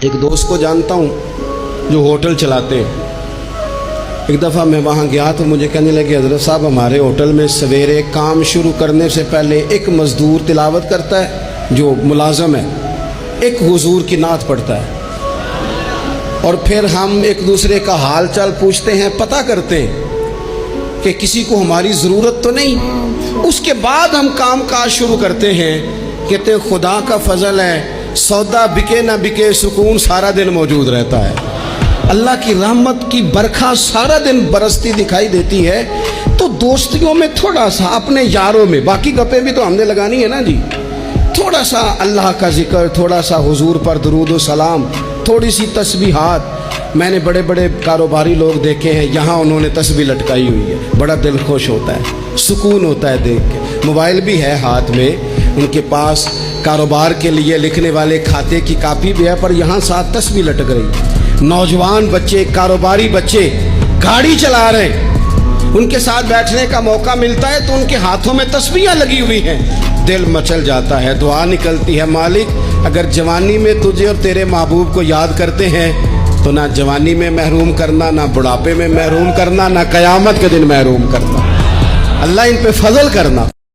ایک دوست کو جانتا ہوں جو ہوٹل چلاتے ہیں۔ ایک دفعہ میں وہاں گیا تو مجھے کہنے لگے حضرت صاحب ہمارے ہوٹل میں سویرے کام شروع کرنے سے پہلے ایک مزدور تلاوت کرتا ہے جو ملازم ہے، ایک حضور کی نعت پڑھتا ہے، اور پھر ہم ایک دوسرے کا حال چال پوچھتے ہیں، پتہ کرتے ہیں کہ کسی کو ہماری ضرورت تو نہیں۔ اس کے بعد ہم کام کاج شروع کرتے ہیں، کہتے ہیں خدا کا فضل ہے، سودا بکے نہ بکے سکون سارا دن موجود رہتا ہے، اللہ کی رحمت کی برکھا سارا دن برستی دکھائی دیتی ہے۔ تو دوستیوں میں تھوڑا سا، اپنے یاروں میں، باقی گپیں بھی تو ہم نے لگانی ہے نا جی، تھوڑا سا اللہ کا ذکر، تھوڑا سا حضور پر درود و سلام، تھوڑی سی تسبیحات۔ میں نے بڑے بڑے کاروباری لوگ دیکھے ہیں، یہاں انہوں نے تسبیح لٹکائی ہوئی ہے، بڑا دل خوش ہوتا ہے، سکون ہوتا ہے دیکھ کے۔ موبائل بھی ہے ہاتھ میں، ان کے پاس کاروبار کے لیے لکھنے والے کھاتے کی کاپی بھی ہے، پر یہاں ساتھ تسبیح لٹک رہی۔ نوجوان بچے، کاروباری بچے گاڑی چلا رہے ہیں، ان کے ساتھ بیٹھنے کا موقع ملتا ہے تو ان کے ہاتھوں میں تسبیحاں لگی ہوئی ہیں، دل مچل جاتا ہے، دعا نکلتی ہے، مالک اگر جوانی میں تجھے اور تیرے محبوب کو یاد کرتے ہیں تو نہ جوانی میں محروم کرنا، نہ بڑھاپے میں محروم کرنا، نہ قیامت کے دن محروم کرنا۔ اللہ ان پہ فضل کرنا۔